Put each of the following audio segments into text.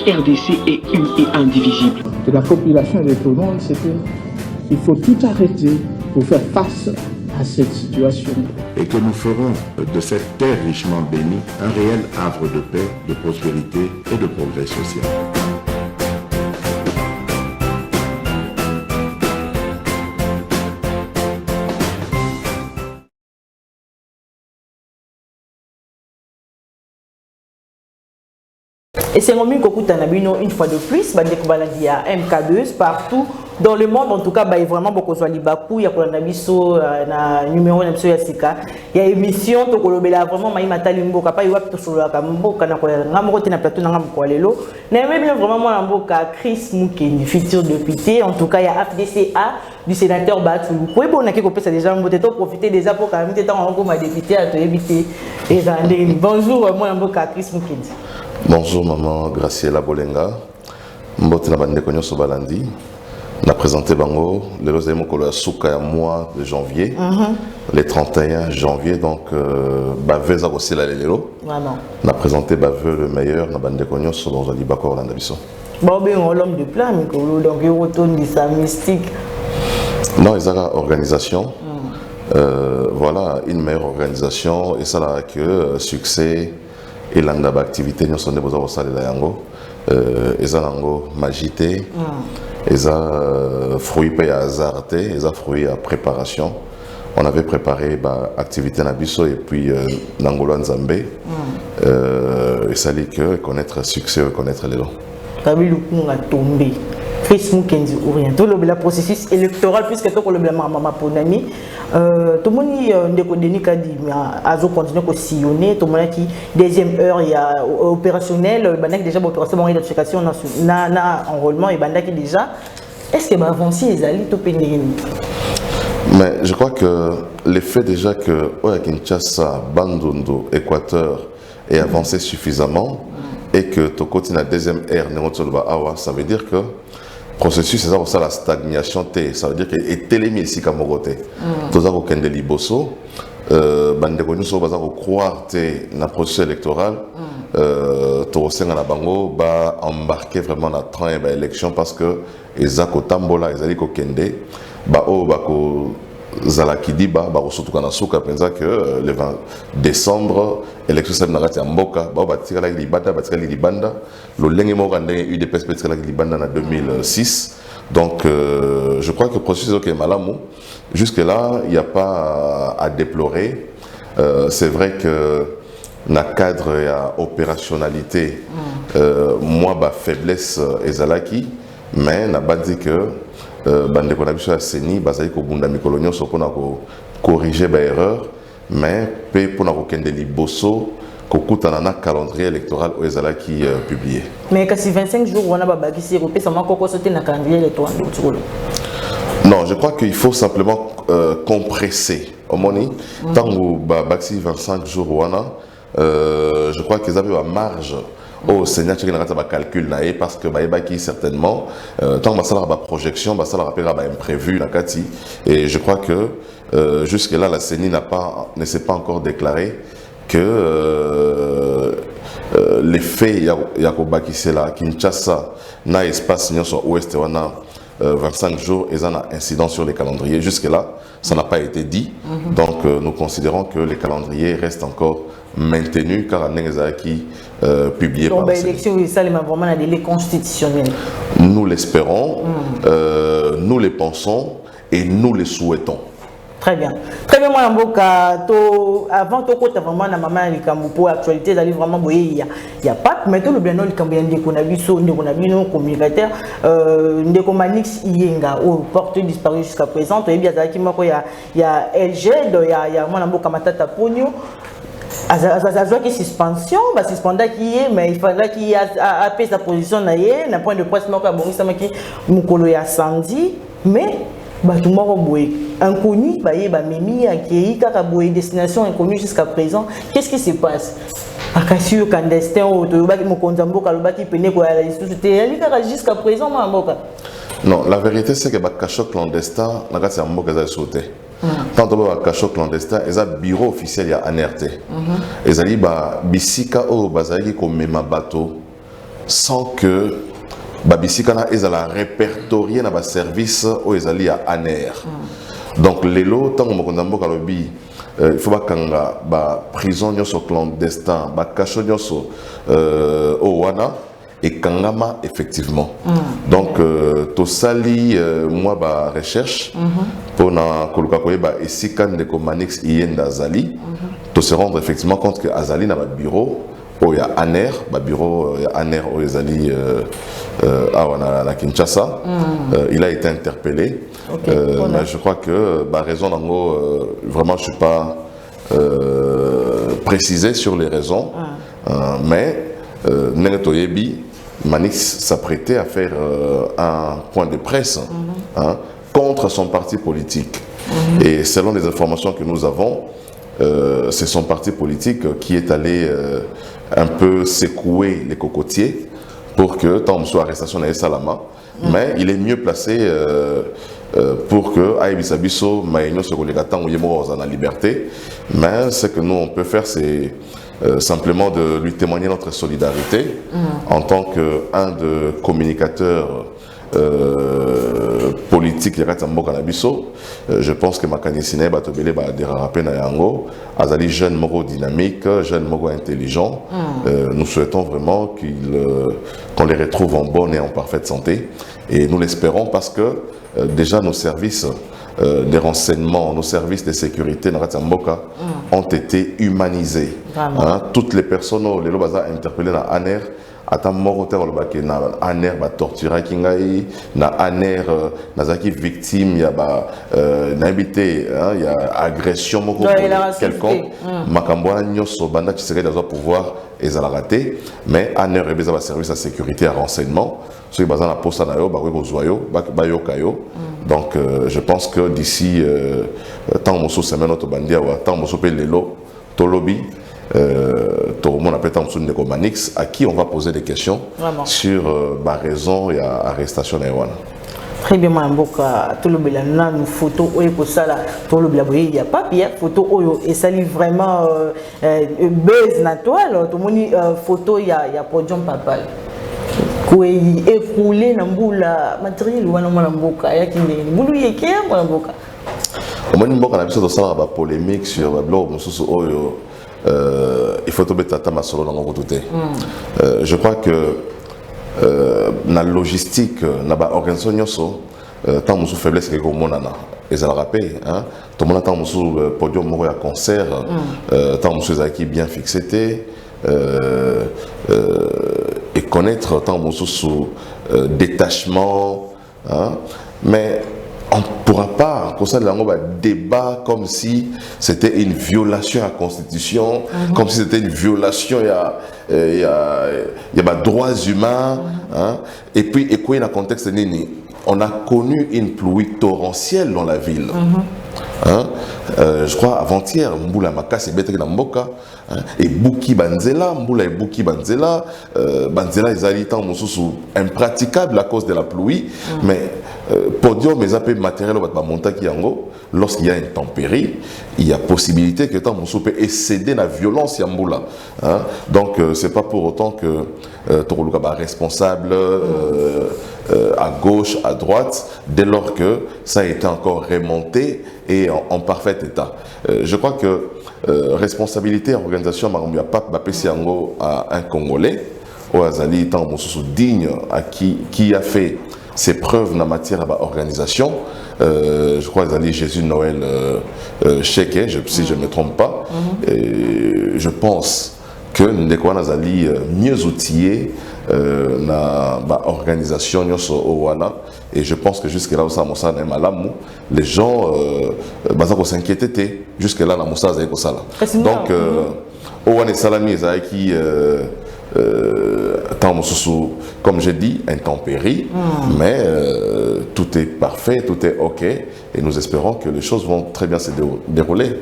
RDC est une et indivisible. De la population et de tout le monde, c'est qu'il faut tout arrêter pour faire face à cette situation. Et que nous ferons de cette terre richement bénie un réel havre de paix, de prospérité et de progrès social. Et c'est mon une fois de plus, il y a MK2 partout dans le monde, en tout cas, il y a vraiment beaucoup de Libakou, il y a un numéro de Sika, il y a une émission, il y a vraiment Chris Moukeni, futur député, en tout cas, il y a FDCA du sénateur Batou. Oui, bon, on a déjà profiter déjà pour quand même député à te éviter. Bonjour, moi, Chris Moukeni. Bonjour maman Graciela Bolenga. Mbote na bande konyo so balandi. Na présenté bango le lozé mokolo ya suka ya mois de janvier. Le 31 janvier donc baveza aussi la lelo. Vraiment. Na présenté baveux le meilleur na bande konyo so dans ali bakor landa biso. Bon ben l'homme de plan mikolo donc il retourne de sa mystique. Non, ils ont une organisation. Voilà, une meilleure organisation et ça là que succès et l'anga activité nous sommes besoin de saler la yango eza nango magité eza fruit pa ya hasardé eza fruit à préparation. On avait préparé bah activité na biso et puis nangolo nzambe et ça dit que connaître succès connaître les lots kabilu kunga tombé Chris Moukeni Orient tout le processus électoral puisque tout le maman ponami tout le monde ndeko Denis Kadi azo continuer ko sillonner tout le monde qui deuxième heure il y a opérationnel banda qui déjà opération d'identification na enrôlement et banda qui déjà est-ce que va avancer les alliés tout pénérer. Mais je crois que l'effet déjà que Kinshasa, Bandundu, Équateur est avancé suffisamment et que tu continues la deuxième ère, ça veut dire que le processus c'est ça la stagnation, ça veut dire qu'il est télémé ici comme côté. Tout ça qu'on a liboso, bande connu sur base de croire dans le processus électoral, tu as na bango ba embarquer vraiment dans train et élection parce que ezako tambola ezali ko kende ba o ba ko zalaki diba ba surtout kana suka penza que le 20 décembre élection ça na ngati mboka ba batika la libanda batika libanda lo lenge mo rande UDPS batika la libanda en 2006 donc je crois que le processus est malamu jusque là il n'y a pas à déplorer c'est vrai que na cadre et à opérationnalité moi ba faiblesse ezalaki mais n'a pas dit que bande qu'on a vu sur la CENI basé ko bunda mikolonyo so pour corriger ba erreur mais pour na kokende liboso ko kutana na calendrier électoral au ezala qui publié mais kasi 25 jours on a ba qui s'est repé ça m'a encore sauté na calendrier électoral. Non, je crois qu'il faut simplement compresser au moni tant que ba 25 jours wana je crois qu'ils avaient une marge au Seigneur qui n'a pas calcul parce que qui certainement tant que ça la projection ça la rappelle imprévu la kati et je crois que jusque là la CENI ne s'est pas encore déclaré que l'effet Yakoba qui c'est là Kinshasa na espace sur ouest wana 25 jours et ça a incident sur les calendriers jusque là ça n'a pas été dit donc nous considérons que les calendriers restent encore maintenus car un qui publié par l'élection vraiment un délai constitutionnel. Nous l'espérons, nous les pensons et nous les souhaitons. Très bien. Très bien, moi, avant de côté vraiment na maman pour actualité, d'aller vraiment il y a pas maintenant le bien le cambien de qu'on a vu sur on a vu nos communicateurs de Comanix Yenga au porte disparu jusqu'à présent. Et bien il y a LG, il y a moi na matata pogno. Ça qui suspension, suspendre qui est, mais il faudra qu'il ait sa position d'un point de presse, qui mukolo ya samedi, mais tout le monde inconnu, mimi accueilli, destination inconnue jusqu'à présent. Qu'est-ce qui se passe? Akasio clandestin au Mokonzambo Kalobaki Pene quoi jusqu'à présent non, la vérité c'est que le clandestin n'a pas été sauté. Tant que le cachot clandestin, il y a un bureau officiel à NRT. Il y a bisika au bazali comme même bateau sans que Babissikana ezala répertorié dans le service où ezali à ANER. Donc les lots tant que mokondambo kalobi il faut que la prison soit clandestin, la cachot soit au wana et kangama effectivement. Donc to sali moi ba recherche pour na koluka koyeba ici quand de Manix yenda Azali to se rendre effectivement compte que Azali na ba bureau où il y a ANER, ba bureau il y a ANER où Azali à Kinshasa. Il a été interpellé. Okay. Mais je crois que bah raison d'ango vraiment je suis pas précisé sur les raisons mais Nenetoyebi Manix s'apprêtait à faire un point de presse contre son parti politique et selon les informations que nous avons c'est son parti politique qui est allé un peu secouer les cocotiers pour que tant soit arrestation à Salama mais il est mieux placé pour que Aïbisabiso Maïno se relègue à temps où il est en liberté. Mais ce que nous on peut faire, c'est simplement de lui témoigner notre solidarité en tant qu'un de communicateurs politique je pense que Makanisine Batobele va déraper na yango azali jeune moro dynamique jeune moro intelligent nous souhaitons vraiment qu'on les retrouve en bonne et en parfaite santé et nous l'espérons parce que déjà nos services des renseignements, nos services de sécurité ont été humanisés. Toutes les personnes les lobaza interpellées dans ANER ata moko te kolobaki na ANER ba torturaki ngai na ANER nazaki victime ya ba n'habité il y a agression moko quelconque makambo nyonso banda Tshisekedi doit pouvoir ezala raté mais ANER ebeza ba service de sécurité et renseignement ceux qui bazana posta na yo ba ko zoyo ba yokayo donc je pense que d'ici tant moso semaine auto bandia wa tant moso pe lelo tolobi tout le monde appelle Ndeko Manix à qui on va poser des questions sur ma raison et arrestation d'Ewan. Très bien, Mamboka, tout le monde a une photo, tout le monde il y a pas de photo, et ça livre vraiment buzz na toile, tout le monde photo, il y a podium papal. Qui est écoulé dans le matériel, ou dans Mamboka, il y a qui est boulou yeke, Mamboka. On a besoin de ça, polémique sur le blog, il faut tomber tata masolo dans mon côté. Je crois que la logistique, la organisation, tant que faiblesse que mon ana, et ça le rappelle, tout le monde attend le podium mourir à concert, tant que acquis bien fixé, et connaître tant que sous détachement, mais on ne pourra pas, comme ça, débat comme si c'était une violation à la Constitution, comme si c'était une violation il y a droits humains. Et puis, dans le contexte, on a connu une pluie torrentielle dans la ville. Je crois avant-hier, Mboula Makas et Betek Namboka, et Bouki Banzela, Mboula et Bouki Banzela, Banzela ils allaient impraticable à cause de la pluie, mais podium mais appels matériel au monta qui yango lorsqu'il y a une tempérie, il y a possibilité que tant mon peut excéder la violence Yamboula. Donc c'est pas pour autant que Toroluka est responsable à gauche, à droite, dès lors que ça a été encore remonté et en parfait état. Je crois que responsabilité en organisation Marambia Pape Bapesiango à un Congolais, au Azali tant digne à qui a fait ses preuves en matière d'organisation. Je crois que Jésus Noël Cheke, si je ne me trompe pas. Je pense que nous sommes mieux outillés dans l'organisation et je pense que jusque là les gens vont s'inquiéter jusque là donc comme j'ai dit, intempérie, mais tout est parfait, tout est ok, et nous espérons que les choses vont très bien se dérouler.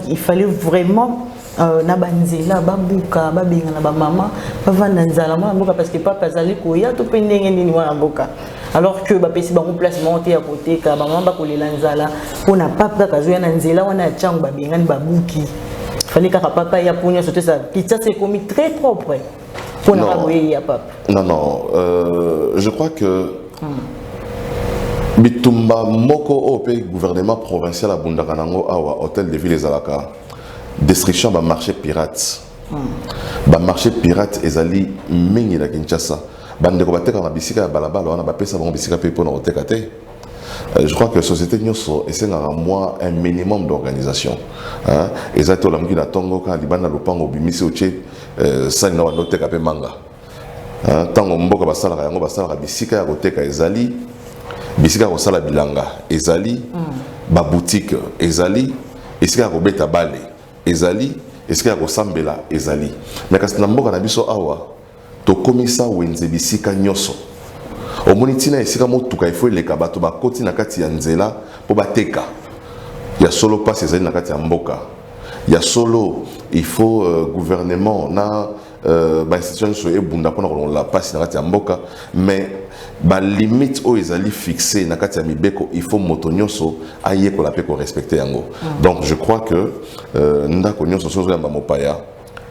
Il fallait vraiment na banzela babuka babenga na ba mama bavanda nzala mboka parce que papa azali koya to pendenge nini wana mboka alors que ba pesi ba placement te à côté ka ba mama ba kolela nzala pona papa kazoya na nzela wana ya changu babenga ni babuki fallait que papa ya punya sauter ça pizza c'est commis très propre Pour ne pas voyer à pape. Non, non. Je crois que Bitumba Moko au gouvernement provincial à Bundakanango, à Hôtel de Ville et Zalaka, destruction du marché pirate. Le marché pirate est allé mingi la Kinshasa. Bandeko bateka na bisika balabala wana ba pesa bango bisika pe pour na otekate. Je crois que la société Nyoso essaie moi un minimum d'organisation. Et ça, tout le monde a tongo quand libana lopango bimisi oche sani na wanote kape manga. Tango mboka basala yango basala bisika ya koteka ezali bisika ko sala bilanga ezali ba boutique ezali esika ko beta bale ezali esika ko sambela ezali. Mais kasi na mboka na biso awa to komisa wenze bisika Nyoso. Au monitina esika motuka il faut les kabato ba koti na kati ya nzela po bateka ya solo passe ezali na kati ya mboka ya solo il faut gouvernement na ba institution so ebunda pona ko la passe na kati ya mboka mais ba limite o ezali fixé na kati ya mibeko il faut moto nyonso aye ko la pe ko respecter yango. Donc je crois que ndako nyonso so ya mopaya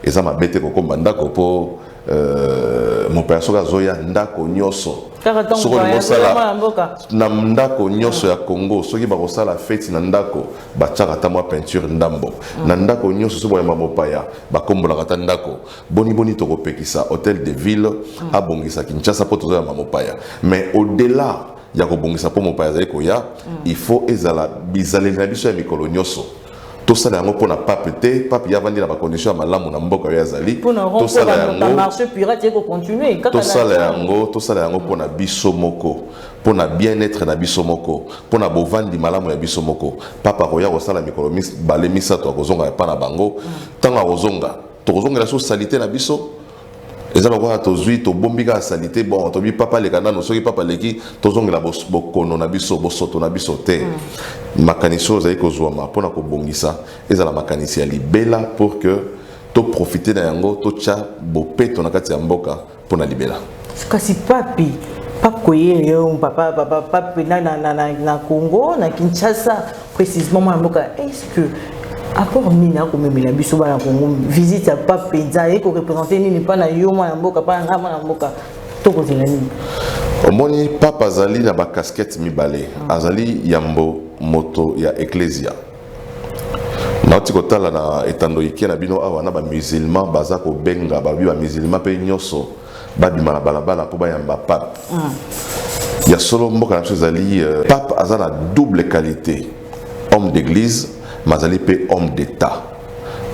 eza mabete ko komba ndako po mopaya so ga zoya ndako nyonso na ndako nyonso ya Congo soki bakosala feti na ndako batiaka ata mwa peinture ndambo na ndako nyonso so boyamba mopaya bakombolaka ata ndako boni tokopekisa hôtel de ville abongisa Kinshasa po tozoyamba mopaya. Mais au-delà ya kobongisa po mopaya azali koya il faut ezala bizaleli na biso ya mikolo nyonso tosala yango pona pape te pape ya vandi na ba condition ya malamu na mboka ya zali tosala yango marché pirate eko continuer tosala yango pona biso moko pona bien-être na biso moko pona bovandi malamu ya biso moko papa koya kosala mikolo bale misato akozonga pa na bango tanga akozonga tokozongela so salité na biso ezala kwa tozui to bombika salité bon to bi papa leka nano soki papa leki tozongela bokono na biso bosoto na biso te makaniso zai kozwama pona ko bongisa ezala makanisi ya libela pour que to profiter na yango to cha bopeto na kati ya mboka pona libela kasi papi pakoye yo papa na Congo na Kinshasa précisément na mboka est-ce que apport nina ko memela biso ba na Congo visite à pape penza et ko représenter nini pa na yo mwana mboka pa na mboka to ko zela nini omoni papa azali na ba casquette mibale azali yambo moto ya ecclesia na otikotala na etando ike na bino awa na ba musulman baza ko benga ba bi ba musulman pe nyoso babima na balabala po bayamba pape ya solo mboka na biso ezali pape azala double qualité homme d'église Mazali pe homme d'État.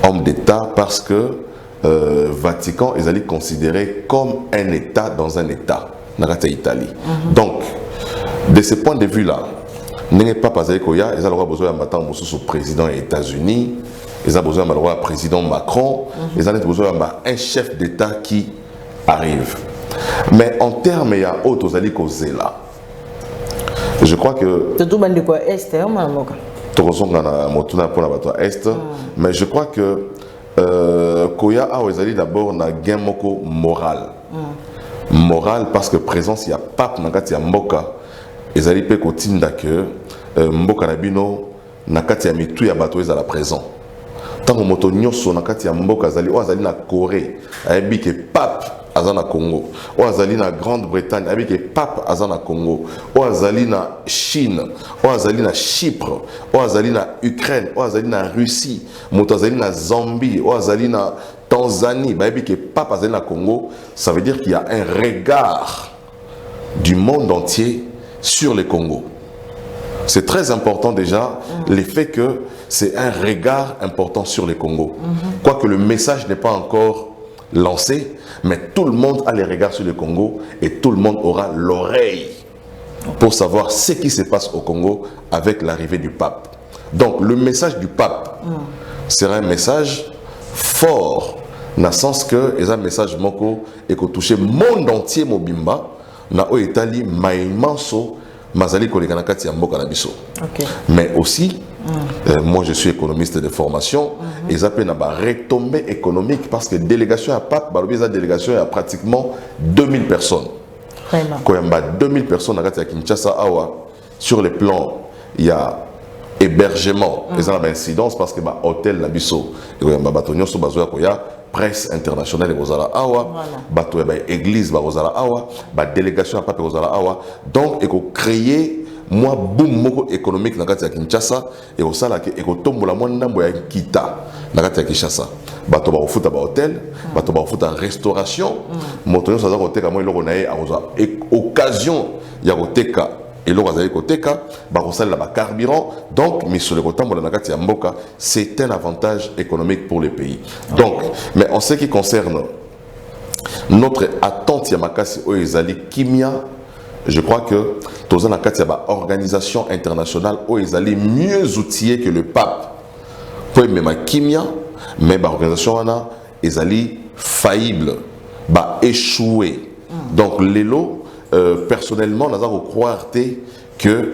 Homme d'État parce que Vatican est considéré comme un État dans un État. Dans l'Italie. Donc, de ce point de vue-là, n'est pas Pazali Koya, ils ont besoin de matin au président des États-Unis, ils ont besoin de président Macron, ils ont besoin d'un chef d'État qui arrive. Mais en termes, il y a autres là. Je crois que. Tout le monde quoi est mais je crois que Koya a d'abord un gain moko moral. Moral parce que présence il y a pape nakati ya mboka ezali pe kotinda que mboka na bino nakati ya mitu ya bato ezala présent. Tango moto nyoso nakati ya mboka azali o azali na Corée ayebi ke pape azana Congo, ou azali na Grande-Bretagne, avec le pape azana Congo, ou azali na Chine, ou azali na Chypre, ou azali na Ukraine, ou azali na Russie, moto azali na Zambie, ou azali na Tanzanie, avec le pape azali na Congo, ça veut dire qu'il y a un regard du monde entier sur le Congo. C'est très important déjà, le fait que c'est un regard important sur le Congo. Quoique le message n'est pas encore lancé, mais tout le monde a les regards sur le Congo et tout le monde aura l'oreille pour savoir ce qui se passe au Congo avec l'arrivée du pape. Donc le message du pape sera un message fort, dans le sens que c'est un message moko et que touche le monde entier mobimba na o Italie maimanso mazali kolekana kati ya mboka na biso. Mais aussi moi je suis économiste de formation et ça peut n'avoir retombée économique parce que délégation à pape la délégation il y a pratiquement 2000 personnes. Quand il y a 2000 personnes à Kinshasa awa sur le plan il y a hébergement et ça a une incidence parce que hôtel na biso et il y a presse internationale ekozala awa bato ya ba église bakozala awa ba délégation ya pape ekozala awa donc créer moi boom moko économique na kati ya Kinshasa ekosala ke ekotombola mwa ndambo ya kita na kati ya Kinshasa bato ba ofuta ba hôtel bato ba ofuta restauration moto nyonso aza koteka mo eloko na ye akozwa occasion ya koteka eloko azali koteka bakosalela ba carburant donc misolo kotambola na kati ya mboka c'est un avantage économique pour le pays donc mais en ce qui concerne notre attente ya makasi oyo ezali kimia je crois que toza na kati ya ba organisation internationale oyo ezali mieux outillée que le pape pour mema kimia mais ba organisation wana ezali faillible ba échoué donc lelo personnellement naza ko croire que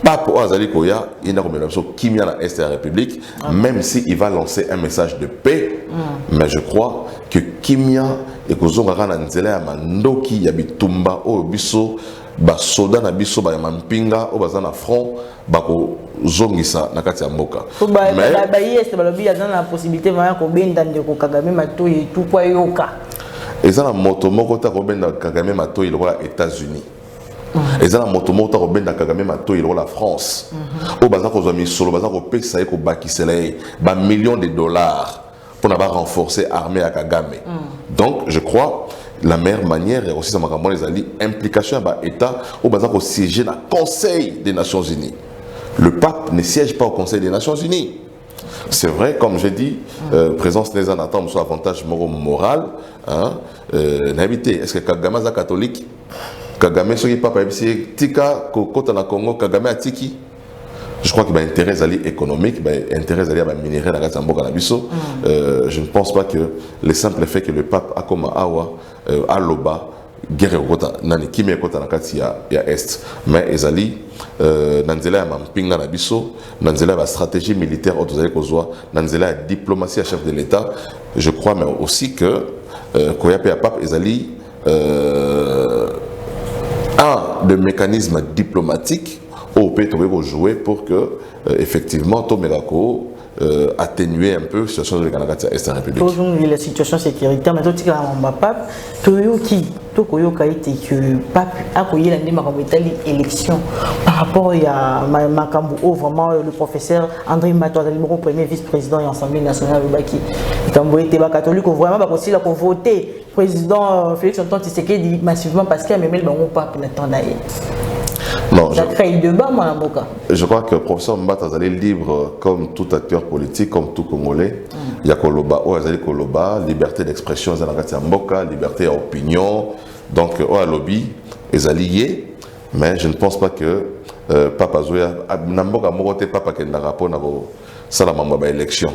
pape Azali Koya il n'a pas kimia na est de la République même si il va lancer un message de paix mais je crois que kimia et kozonga kana nzela ya mandoki ya bitumba o biso ba soda na biso ba mampinga o baza na front bako zongisa na kati ya mboka mais ba yes ba lobi azana la possibilité vraiment ko benda ndeko Kagame matoyi tout kwa yoka ezana moto moko ta ko benda Kagame matoyi lokola États-Unis ezana moto moko ta ko benda Kagame matoyi lokola France o baza ko zo misolo baza ko pesa ko bakisela ba millions de dollars pour n'avoir renforcé l'armée à Kagame donc je crois la meilleure manière et aussi ça m'a les alliés implication à l'État au bazar au siéger dans le Conseil des Nations Unies. Le pape ne siège pas au Conseil des Nations Unies. C'est vrai, comme j'ai dit, présence des anatons sur avantage moral. Est-ce que Kagame est catholique? Kagame est papa Tika Kota na Congo Kagame a Tiki. Je crois qu'il y a un intérêt économique, un intérêt minéraire dans la je ne pense pas que le simple fait que le pape a comme Awa, Aloba, guerre nani kimia kota na kati ya est mais ezali nanzela ya mampinga na biso nanzela ya stratégie militaire autozali kozwa nanzela ya diplomatie à chef de l'État je crois mais aussi que koya pe ya pape ezali un des mécanismes diplomatiques au pays de jouer pour que effectivement Tomerako atténuer un peu la situation de l'Est de la République. Aujourd'hui, la situation sécuritaire, mais tout ce qui est en pape, tout qui que pape a accueilli l'élection par rapport à Makambu, vraiment le professeur André Mato, le premier vice-président de l'Assemblée nationale de Baki. Quand était catholique, vraiment aussi la voter président Félix Antoine Tshisekedi massivement parce qu'il a même le pape n'attendait. Non, je crois que le professeur Mbata est libre comme tout acteur politique, comme tout Congolais. Il y a Koloba, liberté d'expression, liberté d'opinion. Donc, au lobby, ils sont liés. Mais je ne pense pas que Papa Zoya, Namboka Morote, Papa Kendarapo, Salamamba élection.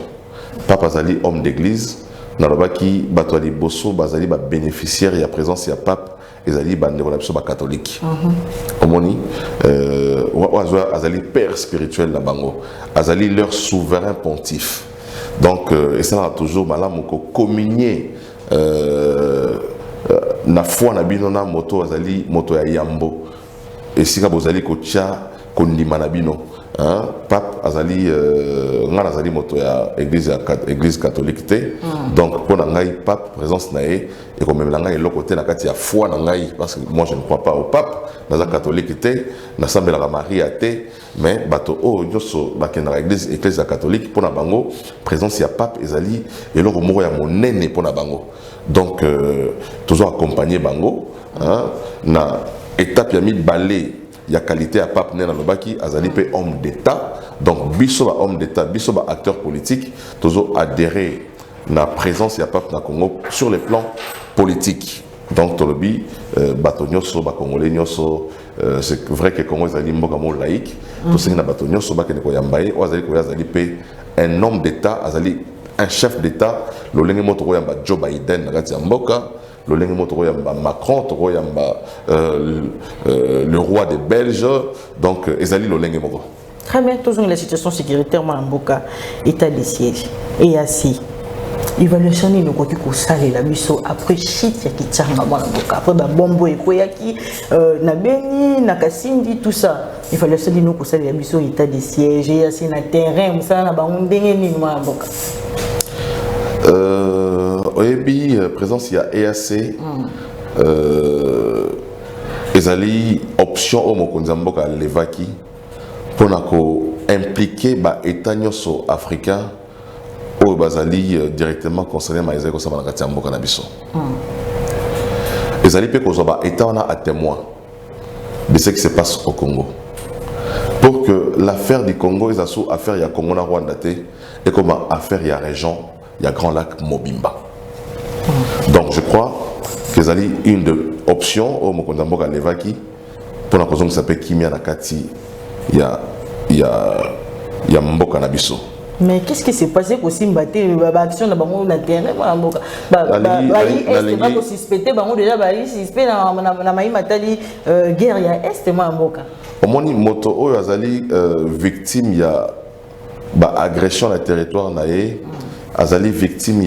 Papa Zali, homme d'église, Narabaki, Batouali Bosso, Bazali, bénéficiaire, il y a présence, il y a pape. Ezali bandeko catholique. Omoni azali père spirituel na bango. Azali leur souverain pontife. Donc et ça a toujours malamu ko communier na foi na bino na moto azali moto ya yambo. Et si ka bozali ko tia kondima na bino. Pape azali ngana azali moto ya église catholique té donc pour ngai pape présence naé et comme même ngai le côté na kati ya foi ngai parce que moi je ne crois pas au pape na za catholique té na sambela la Marie té mais bato o nyoso bakena église catholique pour na bango présence ya pape ezali et le moko ya monene pour na bango donc toujours accompagner bango na étape ya mi balé il y a qualité à pape Nena Lobaki, Azali pe homme d'État, donc biso ba homme d'État, biso ba acteur politique, toujours adhérer na présence ya pape na Congo sur le plan politique. Donc Tolobi, bato nyoso ba Congolais nyoso, c'est vrai que Congo Azali mboka mo laïque, tout ce qui na bato nyoso ba kene ko yambaye, o Azali pe un homme d'État, Azali un chef d'État, lo lenge moto ko yamba Joe Biden na kati ya mboka. Le Macron, le roi des Belges, donc Ezali Lolenge Moko. Très bien, toujours la situation sécuritaire Mamboka, état de siège. Et ainsi, évaluation de nos côtés la mission après shit ya kichanga Mamboka, après bombo et koyaki, Nabeni, Nakasindi, tout ça. Évaluation de nos côtés la mission état de siège, et ainsi na terrain, ça na ba undenge ni Mamboka. Oui, Boyebi, présence, il y a EAC. Ezali option au Mokonzamboka Levaki pour impliquer l'État africain au Bazali directement concerné à Ezali Kosama Nakatiamboka Nabiso. Ezali peut que l'État à témoin de ce qui se passe au Congo. Pour que l'affaire du Congo est affaire ya Congo na Rwanda et comme affaire ya région ya Grand Lac Mobimba. Donc je crois que c'est une des options au Mokondamboka Levaki pour la cause qui s'appelle Kimia Nakati ya Mboka Nabiso. Mais qu'est-ce qui s'est passé pour Simbaté l'action de Bango na terrain Mboka est pas suspecté Bango déjà suspect na mai matali guerre ya est Mboka. Omoni moto oyo azali victime ya agression na territoire naé azali victime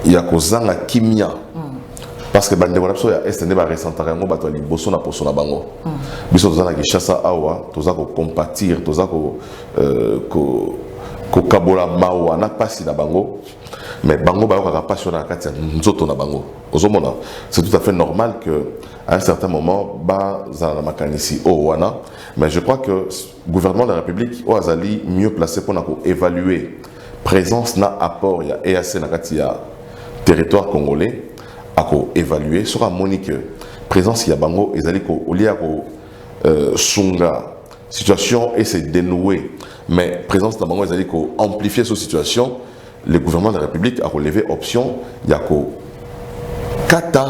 ya kozanga kimia parce que bande wala so ya est ne ba ressentir yango bato liboso na poso na bango biso tozana Kinshasa awa toza ko compatir toza ko kabola mawa na pasi na bango mais bango ba ka passion na kati nzoto na bango ozomona c'est tout à fait normal que à un certain moment ba za na makanisi o wana mais je crois que le gouvernement de la République o azali mieux placé pour évaluer présence na apport ya EAC na kati ya territoire congolais à évaluer sur un monique présence ya bango ezali ko olia ko sunga situation et se dénouer mais présence na bango ezali ko amplifier cette situation. Le gouvernement de la République a relevé option yako kata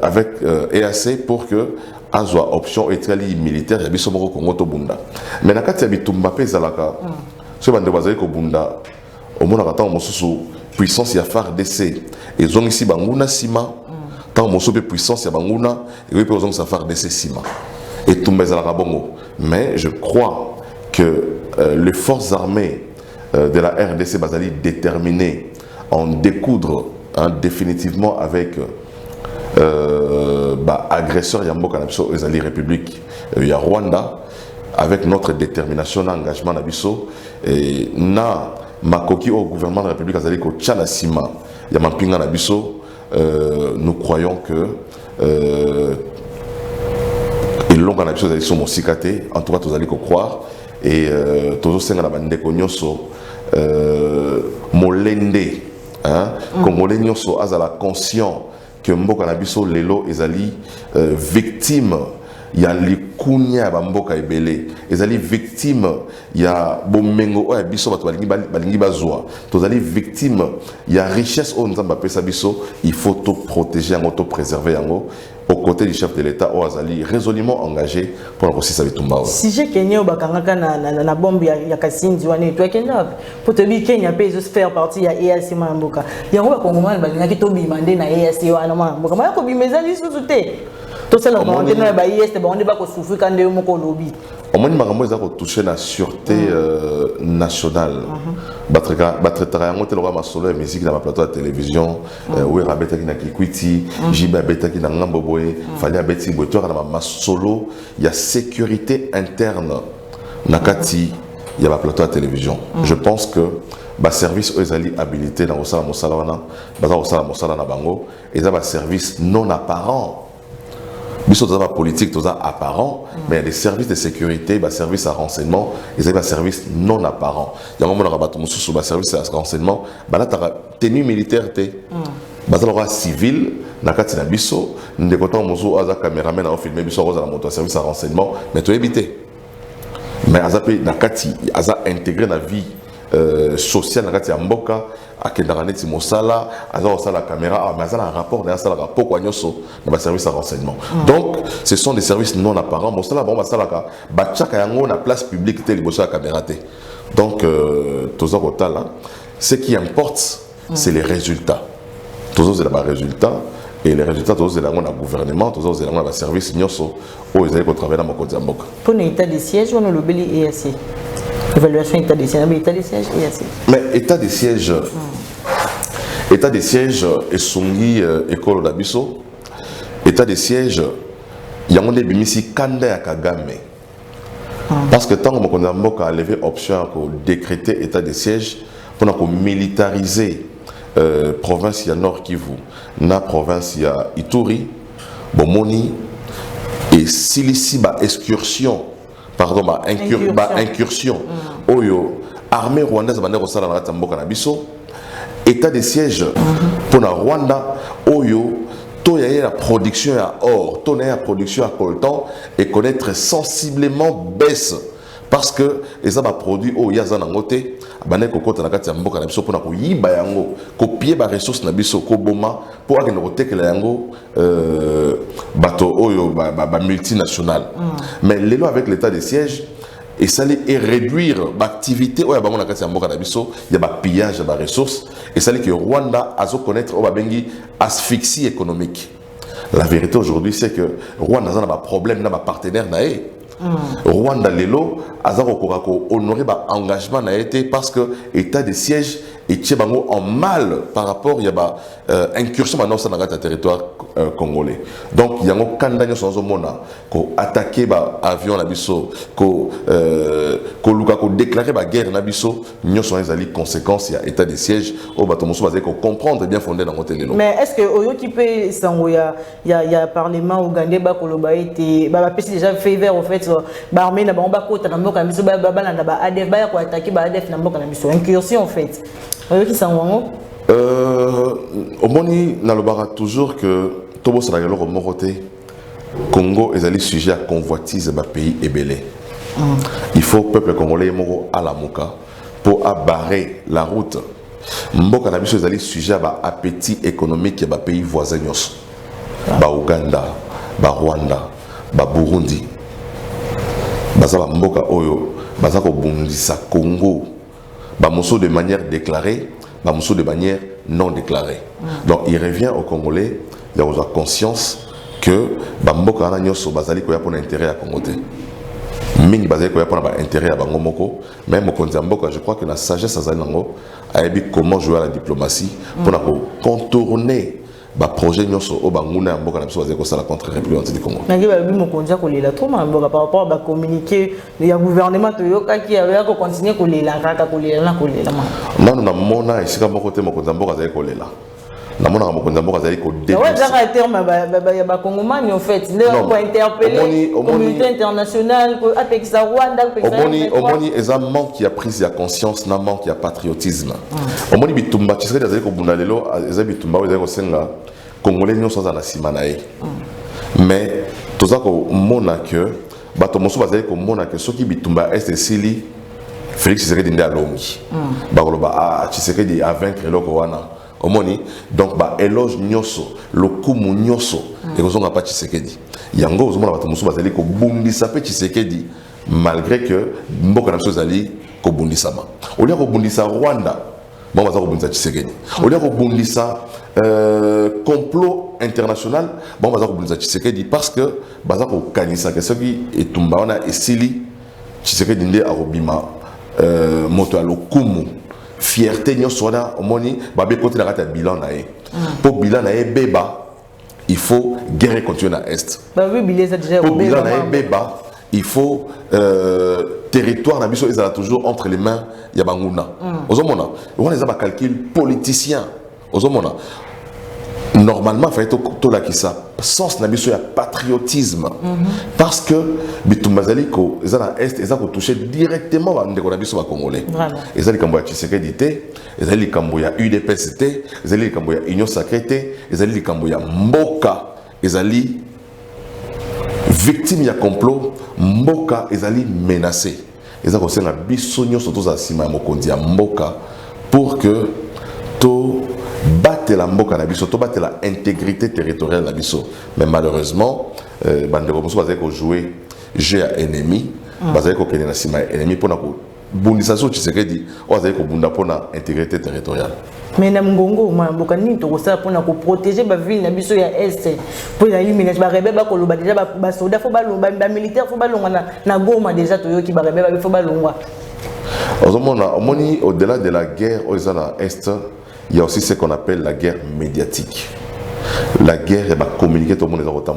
avec EAC pour que azwa option étrali militaire ya biso moko Congo to bunda mais na kati ya bitumba pe zalaka so bande bazali ko bunda au mona kata mosusu puissance ya FARDC et zone ici banguna sima tant mosusu pe puissance ya banguna et puis zone sa FARDC sima et tumba zalaka bongo mais je crois que les forces armées de la RDC Bazali déterminé en découdre définitivement avec agresseur Yamboka Nabiso Ezali République ya Rwanda avec notre détermination engagement Nabiso et na makoki au gouvernement de la République Azali ko tchala sima ya mampinga Nabiso nous croyons que et longa Nabiso Azali so mosikate en tout cas tous allez croire et tozo senga na bande ko nyoso molende congolais nyoso azala conscient que mboka na biso lelo ezali victime ya likunya ba mboka ebele ezali victime ya bomengo oya biso bato balingi bazwa tozali victime ya richesse o nzamba pesa biso il faut tout protéger yango to préserver yango aux côtés du chef de l'État Oazali résolument engagé pour aussi sa bitumba. Si j'ai Kenya bakangaka na bombe ya Kasindi wane toi Kenya pour te dire Kenya peut faire partie ya EAC Mboka. Yango ba Congolais balingaki to bimande na EAC wana Mboka. Ma ko bimezali susu te. To sala ba onde na ba EAC ba onde ba ko souffrir quand de moko lobby. Au moins makambo eza ko toucher la sûreté nationale. Batraitera yango te loka masolo ya musique na plateau de télévision où rabeta ki na Kikwiti, Jiba beta ki na ngambo boye, fallait abeti boto na masolo ya sécurité interne na kati ya ba plateau de télévision. Je pense que ba service ezali habilité na osala mosala wana, ba osala mosala na bango, eza ba service non apparent. Biso toza politique toza apparent mais il y a des services de sécurité des services à renseignement ils ont des services non apparents yango mona bato mususu ba service à renseignement bala ta tenue militaire te bazala civil na kati na biso ndeko to musu aza cameraman na filmer biso roza la moto service à renseignement mais to éviter mais azape na kati aza intégré na vie sociale na kati ya mboka akendaka neti mosala aza osala caméra mais aza un rapport na sala rapport nyoso na ba service à renseignement donc ce sont des services non apparents mosala bon basalaka bachaka yango na place publique te liboso ya caméra te donc toza kotala ce qui importe c'est les résultats toza la ba résultats et les résultats toza la na gouvernement toza la na service nyoso o ezali ko travailler na mokodi ya mboka pour l'état de siège on le beli EAC évaluation état de siège EAC mais état de siège état de siège et songi école d'abiso état de siège yango nde bimisi kanda ya Kagame Parce que tant que Mboka a levé option pour décréter état de siège, pour militariser province ya Nord Kivu, na province ya Ituri, Bomoni, et s'il ba excursion, pardon, incursion, oyo, armée rwandaise va faire la Mboka na biso, état de siège pour la Rwanda, oyo, il y a la production à or, il y a la production à coltan et connaître sensiblement baisse parce que les hommes produits au yazan en côté, bané ko kota na kati ya mboka na biso pona ko yiba yango, copier ba ressources na biso ko boma pour que nous que la yango bateau oyo ba multinational. Mais les lois avec l'état de siège et ça et réduire l'activité oyo ba mona kati ya mboka na biso, il y a ba pillage ba ressources et ça que Rwanda a zo connaître o ba bengi asphyxie économique. La vérité aujourd'hui c'est que Rwanda a un problème na ba partenaire na e. Rwanda lelo azako ko honorer ba engagement na été parce que état de siège et tchebango en mal par rapport ya ba incursion maintenant ça dans le territoire congolais. Donc yango kandanya sonzo mona ko attaquer ba avion na biso ko luka ko déclarer ba guerre na biso nyoso ezali conséquences ya état de siège au bato mosu bazé ko comprendre bien fondé dans côté lelo. Mais est-ce que oyo qui peut sango ya parlement ougandais ba koloba été ba pesi déjà fait vert au fait ba armée na ba kota na mboka na biso ba na ba ADF ba ko attaquer ba ADF na mboka na biso incursion en fait. Oyo qui sango Omoni nalobara toujours que Tobo Saragalo Moroté, Congo est allé sujet à convoitise de pays ébélé. Il faut peuple congolais moro à la mouka pour barrer la route. Mboka na biso est allé sujet à appétit économique de pays voisins ba Ouganda, ba Rwanda, ba Burundi. Baza mboka oyo, baza ko bundisa Congo. Ba mosso de manière déclarée, ba mosso de manière non déclarée. Donc il revient aux Congolais d'avoir conscience que Bamboka na nyoso bazali ko ya pour intérêt à Congoté. Mingi bazali ko ya pour intérêt à Bangomoko, même au Konzamboka, je crois que la sagesse azali nango a vu comment jouer à la diplomatie pour contourner ba projet nyoso o banguna mboka na biso bazali ko sala contre République du Congo. Nagi ba bi mokonza ko lela trop mboka par rapport ba communiquer le gouvernement to yoka ki ya ko continuer ko lela kaka ko lela na ko lela ma. Non na mona isika moko te mokonza mboka azali ko lela. Na mona mokonza mboka azali ko dénoncer. Ouais, ça a terme ba Congomani en fait, le ko interpeller communauté internationale ko apexa Rwanda ko Omoni eza manque qui a prise ya conscience na manque qui a patriotisme. Omoni bitumba tsere azali ko bunda lelo eza bitumba azali ko senga Congolais nyonso za na sima na ye. Mais toza ko mona que bato mosu bazali ko mona que soki bitumba est sili Félix Tshisekedi nde alongi. Ba koloba Tshisekedi a vaincre eloko wana. Omoni donc ba éloge nyoso lokumu nyoso et ko zonga pa Tshisekedi. Yango ozomona bato mosu bazali ko bundisa pe Tshisekedi malgré que mboka na sozali ko bundisama. Olia ko bundisa Rwanda, bon baza ko bundisa Tshisekedi. Olia ko bundisa complot international, bon baza ko bundisa Tshisekedi parce que baza ko kanisa que soki etumba wana esili Tshisekedi nde arobima moto alokumu fierté nyosona omoni babé côté na bilan na e pour bilan na e beba il faut guerre continuer na est pour bilan na e beba il faut territoire na biso ezala toujours entre les mains ya banguna ozomona on les a ba calcul politicien ozomona normalement il faut tout la qui ça sens na biso ya patriotisme parce que bitumbazali ko ezana est ezako toucher directement ba ndeko na biso ba congolais ezali kambo ya Tshisekedi te ezali kambo ya UDPS te ezali kambo ya Union Sacrée te ezali kambo ya mboka ezali victime ya complot mboka ezali menacé ezako senga biso nyoso toza sima ya mokonzi ya mboka pour que to battre la mboka na biso, to battre la intégrité territoriale na biso. Mais malheureusement, bandeko mosu bazali ko jouer jeu à ennemi, bazali ko kene na sima ennemi pona ko bundisa so Tshisekedi, o bazali ko bunda pona intégrité territoriale. Mais na mgongo mboka nini to ko sala pona ko protéger ba ville na biso ya est pour éliminer ba rebelle ba ko loba déjà ba soldat faut ba loba ba militaire faut ba longa na Goma déjà to yo ki ba rebelle ba faut ba longa. Au-delà de la guerre aux est, il y a aussi ce qu'on appelle la guerre médiatique. La guerre, elle va communiquer tout le monde les autant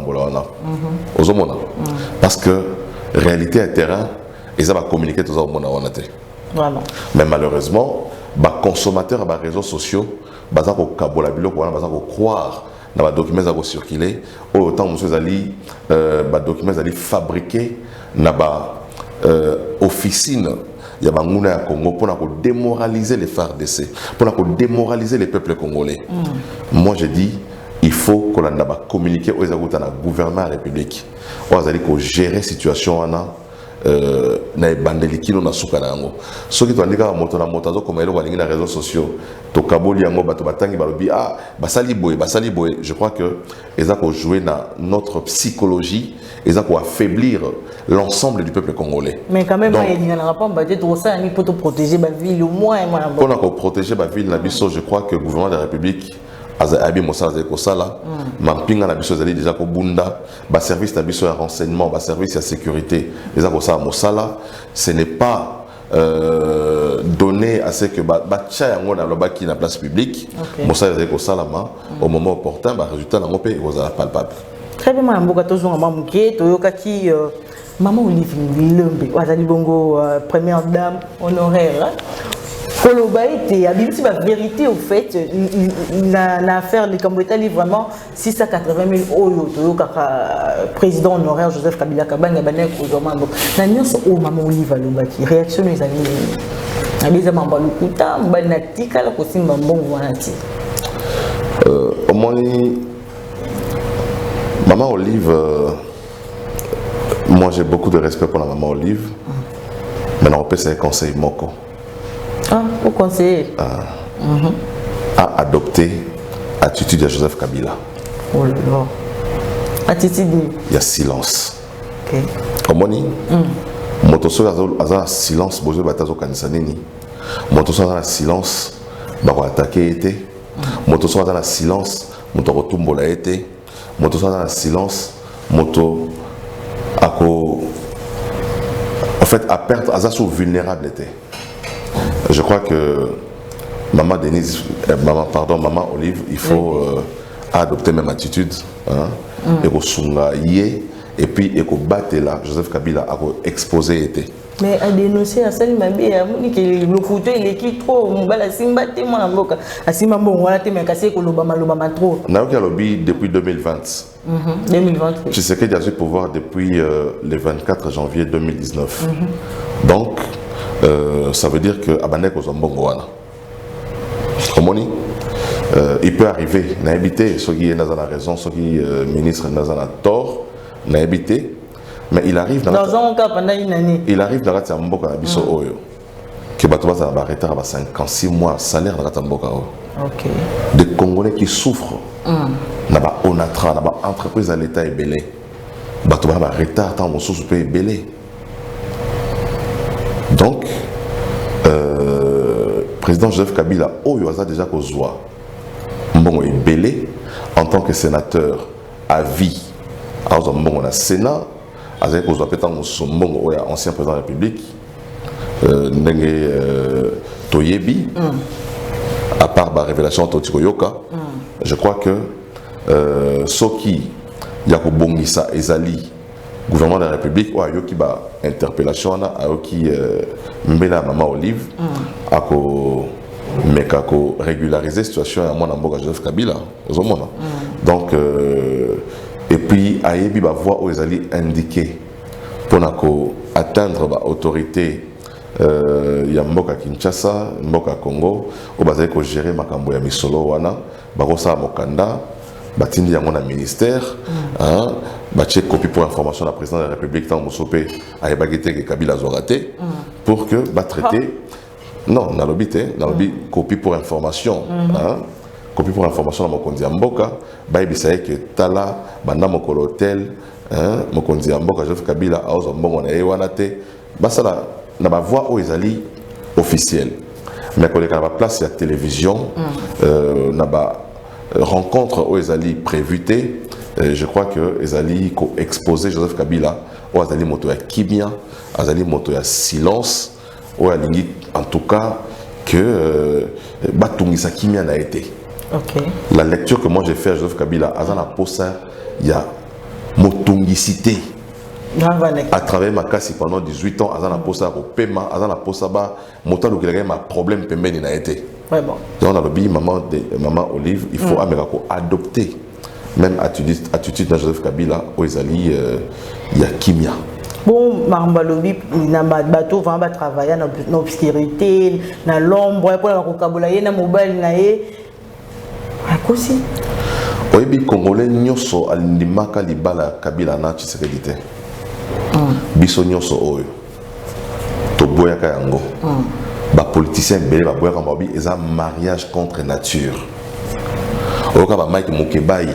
parce que réalité à terrain, ils ont communiqué tout ça au monde. Vraiment. Mais malheureusement, les consommateurs des réseaux sociaux, ils ont croire dans les documents qui ont circulé, autant que les documents sont fabriqués dans les officines. Il y a des Congo pour démoraliser les FARDC, pour démoraliser les peuples congolais. Moi, je dis, il faut qu'on communique aux gouvernements de la République. On va gérer la situation. Na bandeli kilo na suka nango soki to andika moto na moto azo komelo balingi na réseaux sociaux to kaboli yango bato batangi balobi basali boy je crois que eza ko jouer na notre psychologie eza ko affaiblir l'ensemble du peuple congolais. Mais quand même il y a un rapport peut-être ça ni pour protéger ba ville au moins on a ko protéger ba ville na biso. Je crois que le gouvernement de la République abi mosala ko sala mampinga na biso zali déjà ko bunda ba service na biso ya renseignement ba service ya sécurité les ko sala mosala. Ce n'est pas donné à ce que ba tcha yango na lobaki na place publique mosala zali ko sala au moment opportun ba résultat na ngopé ozala palpable. Très bien mboka tozonga mamuke toyokaki maman Olive Lombe wazali bongo première dame honoraire. Il y a une vérité au fait, l'affaire de Cambodge, vraiment 680 000 euros, président honoraire Joseph Kabila Kabane, il y a une maman Olive Lombe qui réaction les amis. Au moins, maman Olive, moi j'ai beaucoup de respect pour la maman Olive, mais on peut se conseiller Moko. Pour conseiller a adopté l'attitude de Joseph Kabila. Oh là là. Attitude. Il y a silence. Ok. Comment ni? Motoso a silence. Bozo batazo kanisanini. Motoso a silence. Bako attaqué été. Motoso a silence. Moto retumbo la été. Motoso a silence. Moto ako. En fait, à perdre, à sous vulnérable était. Je crois que maman Denise, maman Olive, il faut adopter même attitude, et puis et battre là, Joseph Kabila a exposé été. Mais à dénoncer à Salim Mabé, que le couteau il est qui trop, on va la simbater moi la boca, à Simambo on va te mettre casser que l'Obama trop. N'a aucun lobby depuis 2020. 2020. Je sais qu'il a eu pouvoir depuis le 24 janvier 2019. Donc ça veut dire que Abanek aux Mbongoana. Il peut arriver, n'a habité, ceux qui ont la raison, ceux qui ministre n'a tort, n'a habité, mais il arrive dans un cas pendant une année. Il arrive dans la Mboka na biso oyo. Que Batouba ça va arrêter à 56 mois salaire dans la Mboka oyo. OK. Des Congolais qui souffrent. N'a pas onatra, n'a pas entreprise à l'état est belé. Batouba va arrêter tant mon sous peut belé. Donc, président Joseph Kabila, il a déjà Kozwa, Mbongo est belé en tant que sénateur à vie. Alors, Mbongo a Sénat, avec Kozwa Pétan Mbongo, ancien président de la République, Toyebi, à part la révélation de Totikoyoka, je crois que Soki, Yako Bongisa, Ezali, gouvernement de la République, ou ayo qui ba interpellation na ayo qui mbela maman Olive ako meka ko régulariser situation à mona mboka Joseph Kabila ozomona. Donc et puis ayebi ba voix aux ali indiqué pour nako atteindre ba autorité ya mboka Kinshasa, mboka Congo ou bazali ko gérer makambo ya misolo wana ba ko sa mokanda batindi yango na ministère batie copie pour information la président de la République tant Mosopé a bagité que Kabila zoraté pour que ba traiter non na lobité copie pour information copie pour information na mokonzi ya mboka ba ebisa que tala banda mokolo hotel mokonzi ya mboka Joseph Kabila a ozo mbongo na yewana te basala na ba voix o ezali officielle mais quand na ba place ya télévision na ba rencontre où Ezali prévue, je crois que Ezali a exposé Joseph Kabila où Ezali moto ya Kimia, Ezali moto ya silence, où Ezali en tout cas que Batungisa Kimia n'a été. Okay. La lecture que moi j'ai fait à Joseph Kabila, Azana Posa, il y a motungicité. a travaillé ma casse pendant 18 ans, azana posa au paiement, azana posa ba moto qui a un problème pembeni na été. Vraiment. Donc on a le maman Olive, il faut adopter même attitude de Joseph Kabila aux Izali il y a kimia. Bon, Mambalobi, na bateau va travailler dans l'obscurité, dans l'ombre, pour la vocabulaire, na mobile na e. Akosi. Oyebi Congolais nyoso alindimaka libala Kabila na Tshisekedi te. Biso nyoso oyo. To boyaka yango. Ba politicien belé ba boyaka mabi eza mariage contre nature. Oyoka ba Mike Mukebai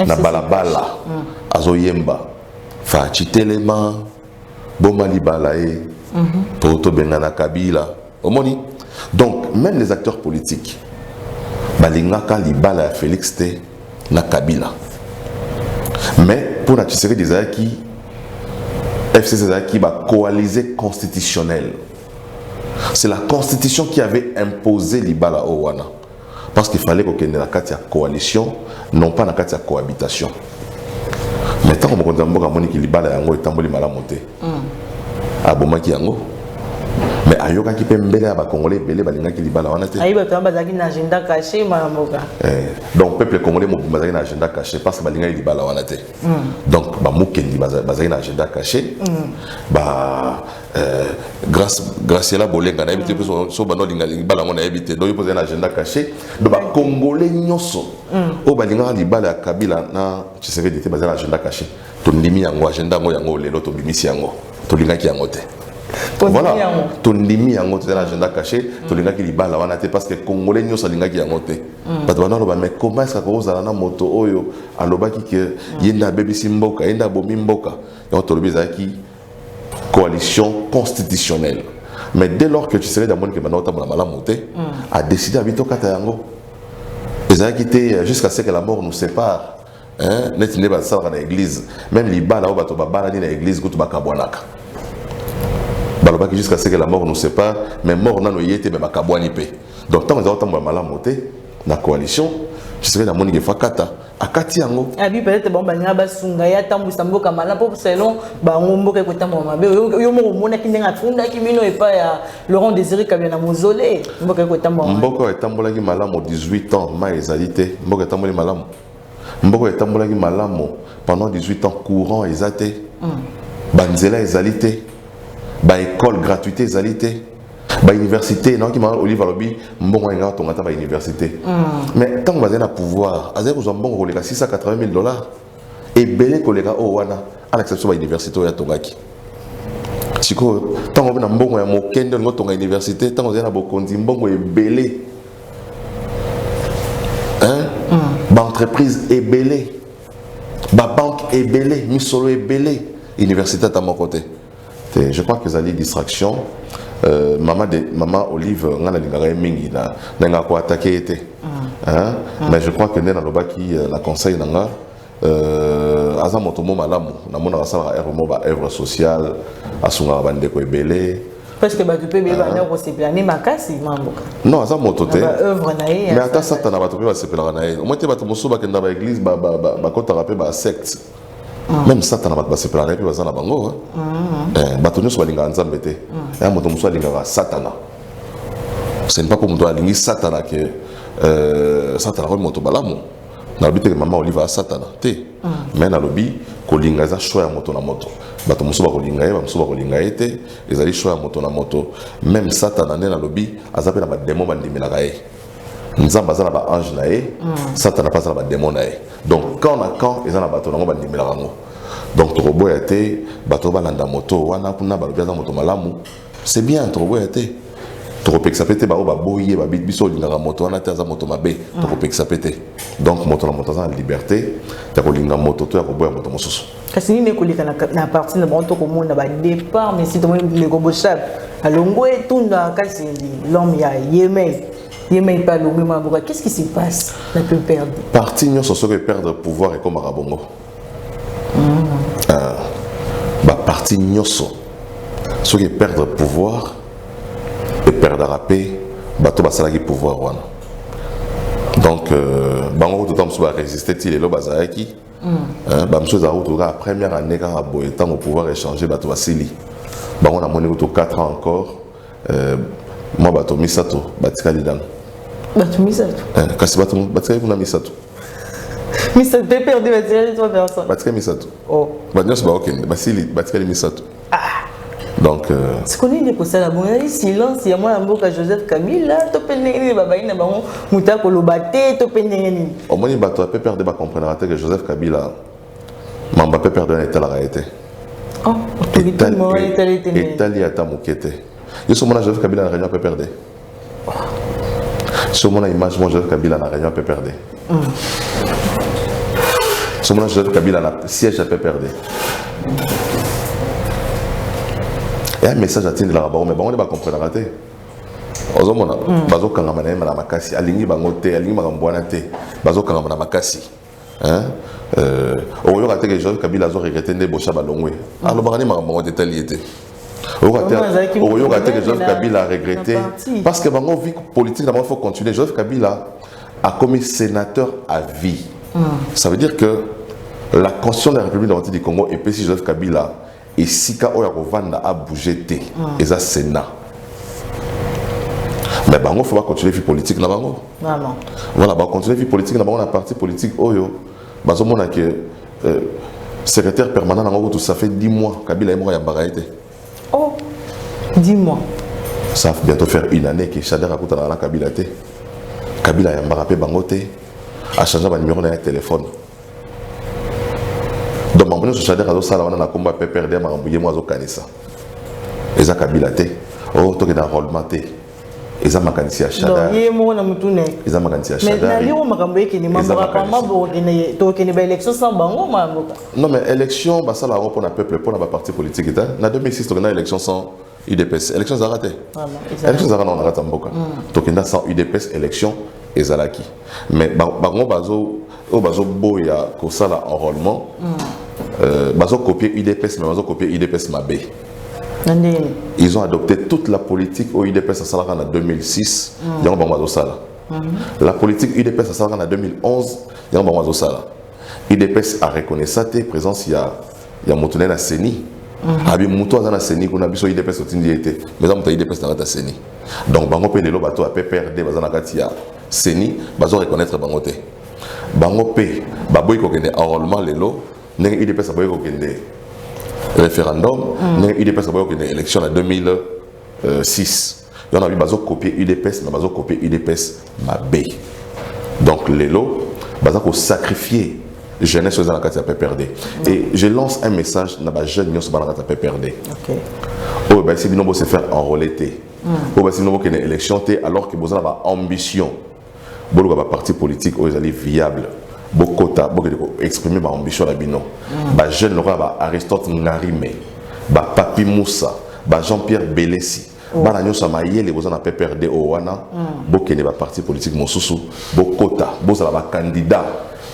na balabala azoyemba fa chitelema boma libala e poto bengana Kabila. Omoni. Donc même les acteurs politiques balingaka libala ya Félix te na Kabila. Mais pour la Tshisekedi des qui FCC qui va coaliser constitutionnel. C'est la constitution qui avait imposé l'Ibala Owana. Parce qu'il fallait qu'on ait la coalition, non pas la cohabitation. Mais tant qu'on a dit que l'Ibala Yango est tamboli malamoté. Abomaki Yango. Mais ayoka qui peut mbele aba congolais belé balinga ki libala wana te. Ayiba to bazaki na agenda caché mamoka. Donc peuple congolais mo bazaki na agenda caché parce que balinga libala wana te. Donc ba mukendi bazaki na agenda caché. Ba Graciela Bolenga na habité so bano linga libala ngona habité donc il na agenda caché. Donc ba congolais nyonso o balinga libala ya Kabila na Tshisekedi te bazaki na agenda caché. To ndimi yango agenda ngo yango lelo to bimisi yango. To linga ki yango te. Voilà, ton limi yango te na agenda caché, to linga ki libala wana te parce que congolais nyo salinga ki yango te. Bato wana loba mais comment est-ce que za na moto oyo alobaki que yenda bebisi mboka, yenda bomi mboka. Donc to lobi zaki coalition constitutionnelle. Mais dès lors que tu serais dans monde que maintenant ta mala monter a décidé à bito kata yango. Ezaki te jusqu'à ce que la mort nous sépare. Hein, net ne ba sa na église, même libala o bato ba bala ni na église kutu bakabwanaka. Jusqu'à ce que la mort nous sépare, mais mort n'a pas été mais donc tant que nous avons mal monté la coalition, je serais dans mon niveau fakata à Katiango. Abi peut-être bon banga basunga ya tambu sambo kamala pour selon bangombo ke kota mama be yo mo mona kinenga funda kimino et pas ya Laurent Désiré Kabila mausolée mboka kota mama mboko etambola ki malamu 18 ans ma ezalité mboka etambola malamu mboko etambola ki malamu pendant 18 ans courant ezate banzela ezalité ba école gratuité ezalité ba université non qui m'a Olive Alobi mbongo nga tongata ba université mais tant que vous avez pouvoir azé ko zambongo ko leka $680,000 et belé ko leka o wana à l'exception ba université ya tongaki siko tant que na mbongo ya mokende ngo tonga université tant que vous avez na bokondi mbongo e belé hein ba entreprise e belé ba banque e belé misolo e belé université à mon côté. Je crois que ça dit distraction. Maman Olive, on a mingi n'a pas attaqué été. Mais je crois que dans le bas qui la conseil n'a Azam Otomo Malamu, n'a mon rasala œuvre sociale, à son bande de belé. Parce que tu peux bien aussi planer ma casse, mamboka. Non, Azam Otote. Œuvre naïe. Mais attends, ça t'en a pas trouvé à se plaindre naïe. Au moins tu vas te mousser dans la église, bah quand tu rappelles bah secte. Même ça, tu n'as pas se plaindre, puis vas-y à la bango. Batonio soit linga nzambe te. Et à mon tour soit linga satana. Ce n'est pas pour mon tour lingi satana que satana va monter balamu. Na lobi te maman Oliva satana te. Mais na lobi ko linga za choix ya moto na moto. Bato muso ba ko linga ye, ba muso ba ko linga ye te. Ezali choix ya moto na moto. Même satana ne na lobi azape na ba démon ba ndimela ka ye. Nzamba za na ba ange na ye. Satana pas na ba démon na ye. Donc quand ezana bato na ba ndimela kango. Donc Torobo a été bateau balanda moto wana puna balobia moto malamu c'est bien Torobo a été Torobo pexapete ba oba boye ba bitbiso linga moto wana taza moto mabe Torobo pexapete donc moto na moto za liberté ta ko linga moto to ya ko boya moto mosusu kasi ni nekolika na partie na banto ko mona ba départ mais si to le goboshab alongo etunda kasi l'homme ya Yémen pas l'homme maboka qu'est-ce qui se passe la peut perdre partie nyoso so que perdre pouvoir et comme Arabongo parti nyoso ceux qui perdent pouvoir et perdent la paix bateau basala qui pouvoir wana donc bango tout temps soit résister ti lelo bazaki Bah monsieur Zarou la première année quand a boy temps au pouvoir échanger bato basili. Bah on a monné autour 4 ans encore. Moi bato misato batikali dan. Bato misato. Kasi bato batikali kuna misato. Misato te perdu batikali 3 personnes. Batikali misato. Oh. Bah nyos ba okende basili batikali misato. Donc ce qu'on est pour ça la bonne silence il y a moi mboka Joseph Kabila to pendenge babaina bango muta ko lobate to pendenge ni. Au moins bato peut perdre ba comprendre que Joseph Kabila mamba peut perdre en état la réalité. Oh, autorité morale état Italie ata mukete. Yo so mona Joseph Kabila na réunion peut perdre. So mona image moi Joseph Kabila na réunion peut perdre. So mona Joseph Kabila na siège peut perdre. Il y a un message à tenir là-bas, mais on ne va pas comprendre la raté. Ozo mona, bazo kangama na yema makasi, alingi bangote, alingi magambwana te, bazo kangama na makasi. Hein? Oyo raté que Joseph Kabila a regretté de Bocha Balongwe. Alors barani magambo détaillé. Oyo raté que Joseph Kabila a regretté parce que bango vie politique d'abord il faut continuer. Joseph Kabila a commis sénateur à vie. Ça veut dire que la constitution de la République démocratique du Congo et puis si Joseph Kabila et Sika Oyakovanda a bougé té et ça Sénat. Mais bango faut pas continuer vie politique na bango. Vraiment. Voilà, bah continuer vie politique na bango na parti politique oyo. Bazo mona que secrétaire permanent na bango tout ça fait 10 mois Kabila est mort ya baraité. Oh. 10 mois. Ça va bientôt faire une année que Chader a coûté dans la Kabila té. Kabila ya mbarapé bango té a changé ba numéro na téléphone. Donc, je suis allé à la combat PPRD, je suis allé à la Kabila té. Oh, tu es dans le enrôlement té. Ils ont mécanisé à Chadar. Ils ont mécanisé à Chadar. Non, mais élection, ça la pour le peuple, pour le parti politique. En 2006, tu as une élection sans UDPS. Élection, ça a raté. Élection, ça a raté. Tu as sans UDPS, élection, et Zalaki. Mais, bazo boya ko sala enrôlement bazo copier UDPS mais bazo copier UDPS mabé. Ils ont adopté toute la politique au UDPS à Salara en 2006 yango bango bazo sala. La politique UDPS à Salara en 2011 yango bango bazo sala. UDPS a reconnu ça té présence il y a motoné na CENI. Abi muto azana CENI kuna biso UDPS otindi été mais ça muto UDPS na CENI. Donc bango pe lelo bato a PPRD bazana kati ya CENI bazo reconnaître bango té. Bango P, baboy ko kende enrôlement lelo, nenge UDPS baboy ko kende référendum, nenge UDPS baboy ko kende élection en 2006. On a vu bazo copier UDPS, mais bazo copier UDPS mabé. Donc lelo, bazo ko sacrifier jeunesse aux anakati à PPRD. Et je lance un message na ba jeune nyos banakati à PPRD. OK. Oh ba si bino se faire enrôler té. Oh ba si bino kende élection té alors que bozana ba ambition. Bolo ba parti politique aux alliés viables bokota bokeko exprimer ba ambition la bino ba jeune lora ba Aristote Ngarime ba Papi Moussa ba Jean-Pierre Belessi ba na nyosa mayele bozana PPRD o wana bokene ba parti politique mosusu bokota bozala ba candidat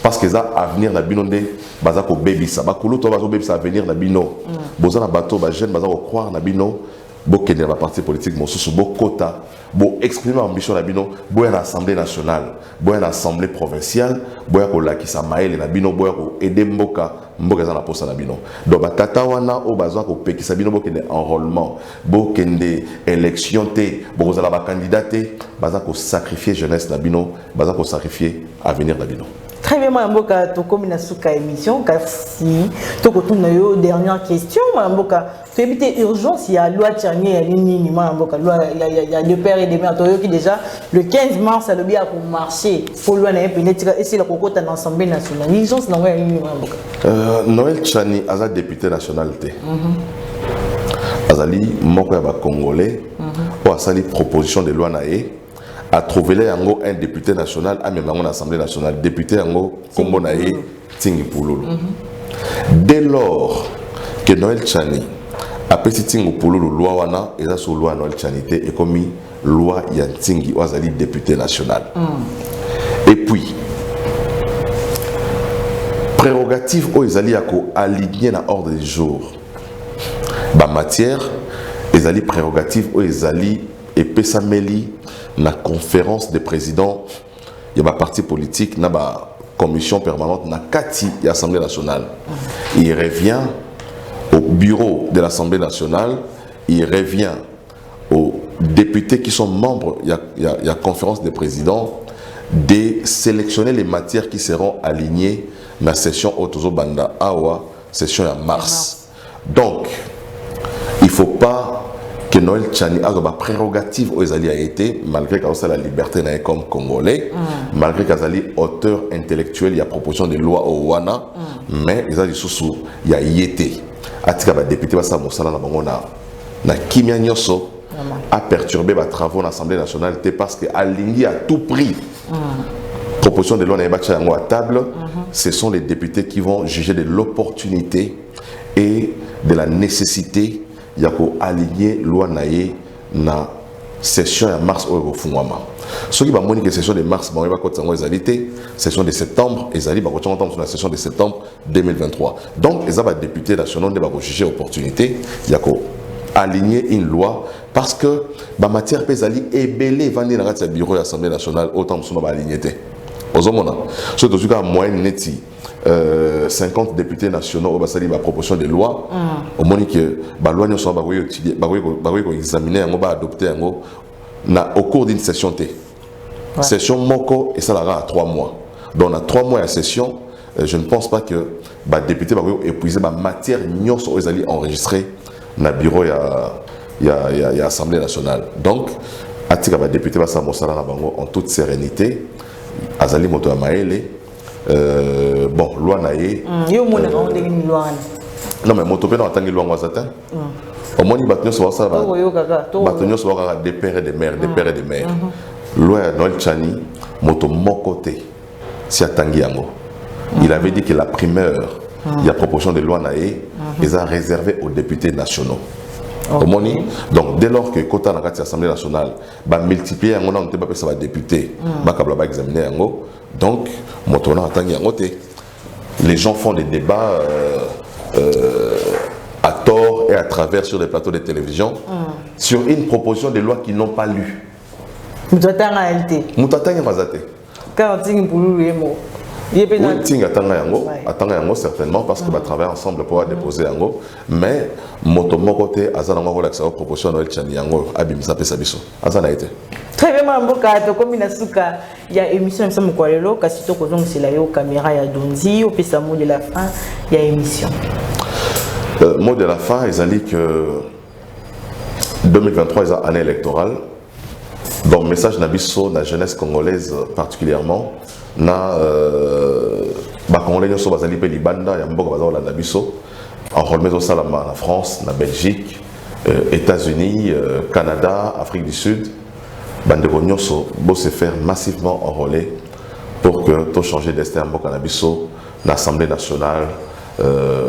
parce que ça avenir na bino nde baza ko bebisa ba kuluto bazo bebisa avenir na bino bozana bato ba jeune baza ko croire na bino bokene ba parti politique mosusu bokota bo exprimer ambition na bino boya na assemblée nationale boya na assemblée provinciale boya ko lakisa maele na bino boya ko aider mboka za na posa na bino donc batata wana o bazwa ko pekisa bino bokende enrôlement bokende élection té bokozala ba candidat té baza ko sacrifier jeunesse na bino baza ko sacrifier avenir na bino. Très bien, Mamboka, tu comme une souka émission, kasi, tu retournes yo dernière question, Mamboka. Tu évites urgence, il y a loi Tchani, il y a deux pères et des mères, qui déjà le 15 mars, ça le bien pour marcher, pour loi et c'est la cocotte en Assemblée nationale. L'urgence, non, Mamboka. Noël Tchani, Azad député nationalité. Azali, Mokoyaba Congolais, ou Azali proposition de loi naé. A trouvé là un député national à même l'Assemblée nationale député Yango Kombo Naé Tingi Pouloulou. Dès lors que Noël Tchani a petit Tingi Pouloulou loi wana et ça sur loi Noël Tchani et commis loi Yantingi Oazali député national. Et puis prérogative aux Ezali ako aligné dans ordre du jour. Ba matière Ezali prérogative aux Ezali et Pessameli la conférence des présidents, il y a un parti politique, il y a commission permanente na kati et Assemblée nationale. Il revient au bureau de l'Assemblée nationale, il revient aux députés qui sont membres, il y a conférence des présidents, de sélectionner les matières qui seront alignées dans la session Otozo Banda Awa, session en mars. Donc, il ne faut pas que Noël Tchani a une prérogative aux alliés a été, malgré qu'il a la liberté comme Congolais, malgré qu'il a auteur intellectuel, il y a proposition de loi au Wana, mais il y a yété. Atika ba député basa mosala na bango na kimia nyoso a perturbé les travaux de l'Assemblée nationale parce que aligné à tout prix proposition de loi à table, ce sont les députés qui vont juger de l'opportunité et de la nécessité de aligner loi naie na session en mars au Fungwama. Ce qui va monique que session de mars, session de septembre, et Zali va entendre la session de septembre 2023. Donc, les députés nationaux vont juger l'opportunité de aligner une loi parce que la matière pézali est belée vendue dans le bureau de l'Assemblée nationale autant que nous aligné. Ce qui est moyenne neti 50 députés nationaux au basali la proposition de loi au moment que la loi ne soit pas examinée va adopter au cours d'une session session moko et ça là à 3 mois. Donc dans 3 mois à session, je ne pense pas que les députés vont épuiser la matière aux alliés enregistrée dans le bureau il y a l'Assemblée nationale. Donc, atika ba député ba samosala na bango en toute sérénité. Azali moto amaele bon loi na ye. Yo mona ba ndenge ni loi. Non mais moto pe na tangi loi ngwazata. Au moins il batonyo so ça ba. Batonyo so ba des pères et des mères, des pères et des mères. Loi Noël Tchani moto mokoté si atangi yango. Il avait dit que la primeur il y a proposition de loi naé ils ont réservé aux députés nationaux. Okay. Donc dès lors que Kota na kati Assemblée nationale va multiplier on a pas ça va député ba kabla ba examiner yango donc motona atangi yango te. Les gens font des débats à tort et à travers sur les plateaux de télévision sur une proposition de loi qu'ils n'ont pas lu. Mutata réalité. Mutata ngazate. Quand on pour le mot. Oui, attends yango certainement parce que va travailler ensemble pour déposer yango mais moto mokote azana ngo la proposition Noël Tchani yango abimisa pesa biso azana été très bien mamboka to comme na suka ya émission msa mokwalelo kasi to kozong sila yo caméra ya Donzi au pesa mot de la fin ya émission mot de la fin ils ont dit que 2023 est année électorale donc message na biso la jeunesse congolaise particulièrement na Congolais so bazali pe libanda ya mboka bazala na biso enrôlement au salama na France, na Belgique, États-Unis, Canada, Afrique du Sud bandeko nyonso bo se faire massivement enrôler pour que tout changer destin mboka na biso na Assemblée nationale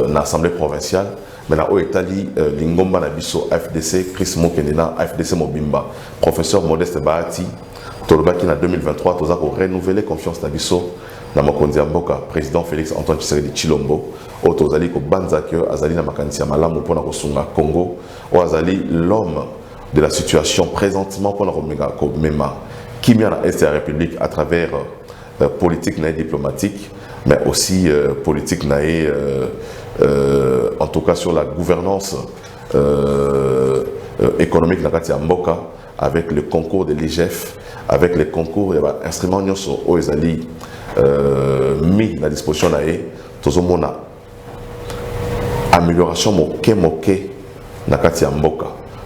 na Assemblée provinciale mais na o Italie lingomba na biso FDC Chris Mokenena FDC Mobimba professeur Modeste Bahati Tolobaki en 2023, nous avons renouvelé confiance dans Bisso, dans Mokonzi Mboka, président Félix Antoine Tshisekedi Chilombo, au Tozali ko Banzakyo, Azali na Makanisi Malamu pour Kosunga Congo, ou Azali l'homme de la situation présentement pour Omega Mema, qui vient à l'Est de la République à travers politique diplomatique, mais aussi politique en tout cas sur la gouvernance économique de la Mboka, avec le concours de l'IGF, avec les concours et instruments aux Ezali mis à disposition d'ailleurs, tout le monde amélioration moke na kati ya mboka.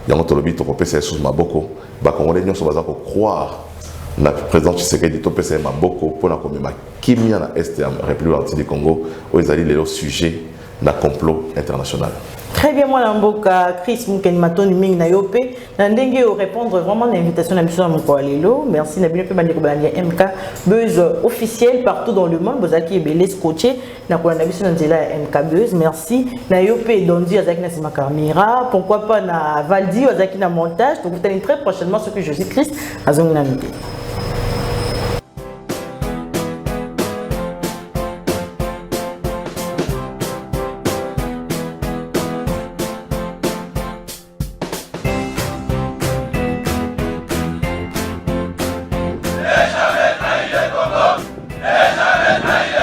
Yango tolobi to kopesa sous maboko, ba Congolais nyonso baza ko croire na président Tshisekedi to pesa maboko pona komema kimia na est ya République du Congo aux Ezali le sujet na complot international. Très bien, moi, Mboka, Chris Mouken Matoni Ming Nayope, Nandenge répondre vraiment à l'invitation de M. Moukwalelo. Merci, Nabil Pemani Kobalania MK, buzz officiel partout dans le monde. Bozaki et Belé Scotché, Nakona Nabiso Nanzela MK Buzz. Merci. Nayope Dondi Azaki Nasima Karmira. Pourquoi pas na Valdi Azaki na montage. Donc, vous allez très prochainement ce que je suis Chris Azong Namide. Jamais,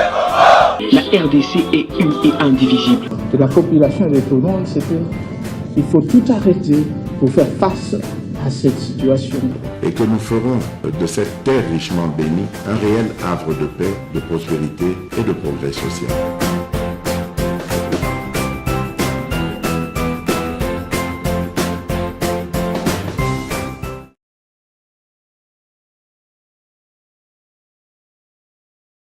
RDC est une et indivisible. De la population et de tout le monde, c'est qu'il faut tout arrêter pour faire face à cette situation. Et que nous ferons de cette terre richement bénie un réel havre de paix, de prospérité et de progrès social.